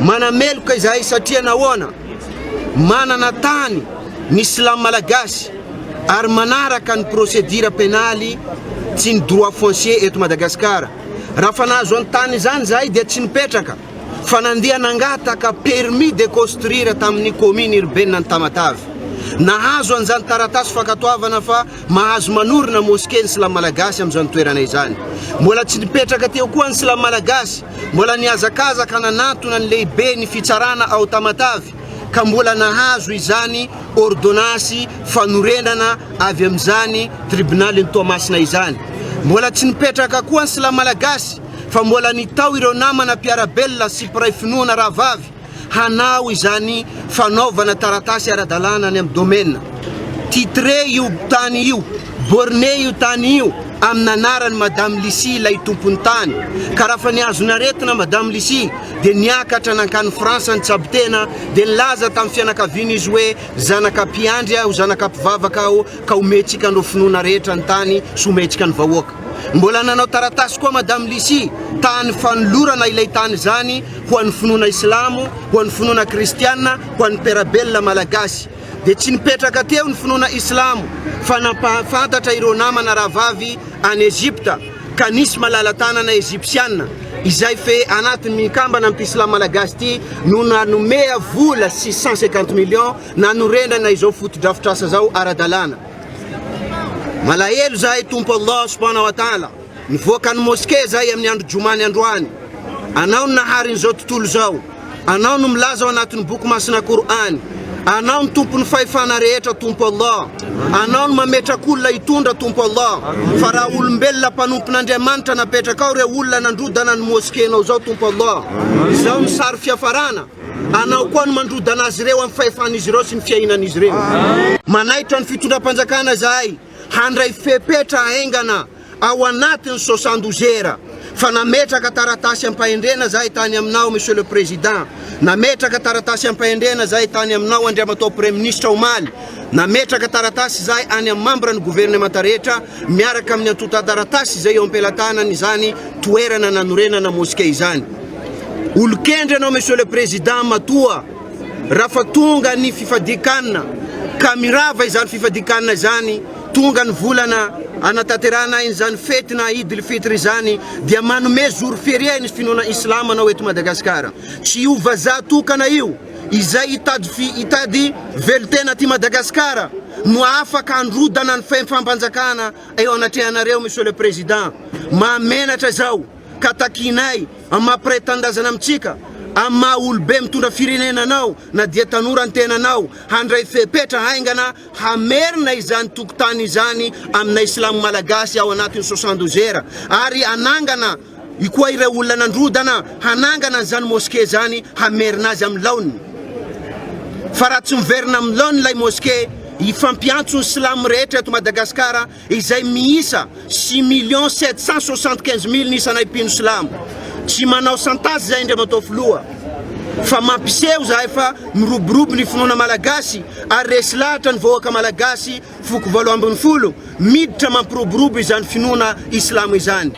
manameloka izahay satria nahoana manana tany ny Islam malagasy ary manaraka ny procédure pénale tsy ny droit foncier eto Madagasikara. Raha fa nahazo any tany zany zahay dia tsy nipetraka fa nandeha nangataka permis de construire tamin'ny commune urbaine ny Tamatavy. Nahazo an'izany taratasy fakatoavana fa mahazo manorina mosquée ny Islam malagasy amin'izany toerana izany. Mbola tsy nipetraka teo koa ny Islam malagasy, mbola niazakazaka nanantona ny lehibe ny fitsarana ao Tamatavy ka mbola nahazo izany ordonnance fanorenana avy amin'izany tribunal Toamasina izany. Mbola tsy nipetraka koa ny Islam malagasy fa mbola nitao ireo namana mpiarabelona sy mpiray finoana rahavavy hanao izany fanaovana taratasy ara-dalàna ny amin'ny domaine. Titre io tany io, borné io tany io amin'ny anarany Madame Lissi lay tompony tany. Ka raha fa niazonaretina Madame Lissi dia niakatra nankany Frantsa ny tsabotena dia nilaza tamin'ny fianakavian'izy hoe zanaka mpiandry aho, zanaka mpivavaka aho ka ometsika andreo finoana rehetra ny tany sy ometsika ny vahoaka. Mbola nanao taratasy koa Madame Lissi tany fanolorana ilay tany zany ho an'ny finoana islamo, ho an'ny finoana kristiana, ho an'ny mpiarabelona malagasy. Dia tsy nipetraka teo ny finoana islamo fa nampahafantatra ireo namana rahavavy any Egypta ka nisy malala-tanana egyptiana izay fe anatin'ny mikambana amin'ny Islam malagasy ty no nanome vola 650 millions nanorenana izao fotodrafitrasa zao ara-dalàna. Malahelo zahay tompo Allah subhanahu wa ta'ala nivoaka ny mosquée zahay amin'ny andro jomany androany. Anao no nahariny zao tontolo zao, anao no milaza ao anatin'ny boky masina Qur'any, anao ny tompon'ny fahefana rehetra tompo Allah, anao no mametrak'olona hitondra tompo Allah. Fa raha olombelona mpanompon'Andriamanitra napetraka ao reo olona nandrodana ny mosquée-nao zao tompo Allah, izao ny sary fiafarana, anao koa no mandrodana azy ireo amin'ny fahefan'izy ireo sy ny fiainan'izy ireo. Manaitra ny fitondram-panjakana zahay handray fepetra haingana ao anatin'ny 72 heures fa nametraka taratasy ampahendrena zahay tany aminao Monsieur le Président, nametraka taratasy ampahendrena zahay tany aminao Andriamatao Premier Ministre Omaly, nametraka taratasy zahay any amin'ny membre ny gouvernement rehetra miaraka amin'ny antota-taratasy izay eo am-pelatanany izany toerana nanorenana mosquée izany. Olokendry anao Monsieur le Président matoa raha fa tonga ny fifadikanana ka mirava izany fifadikanana izany tonga ny volana anatanterana izany fety na Eid el-Fitr izany dia manome jour férié ny finoana islam anao eto Madagasikara. Tsy io vazaha tokana io izay hitady velotena ty Madagasikara no afaka androdana ny fampanjakana eo anatrehanareo Monsieur le Président. Mamenatra zao ka takinay amapretandazana amitsika amma olobe mitondra firenenanao na dia tanora ny tenanao handray fepetra haingana hamerina izany tokotany izany amina Islam malagasy ao anatin'ny 72 heures ary anangana ikoa ireo olona nandrodana hanangana zany mosquée zany hamerina azy amin'ny laony. Fa raha tsy miverina amin'ny laony lay mosquée ifampiantso ny Islam rehetra eto Madagasikara izay miisa 6,775,000 nisanay mpino Islam. Tsy manao santasy zahay Andriamatao filoha fa mampiseho zahay fa miroborobo ny finoana malagasy ary resy lahatra ny vahoaka malagasy foko 7 ambin'ny folo miditra mampiroborobo izany finoana islamo izany.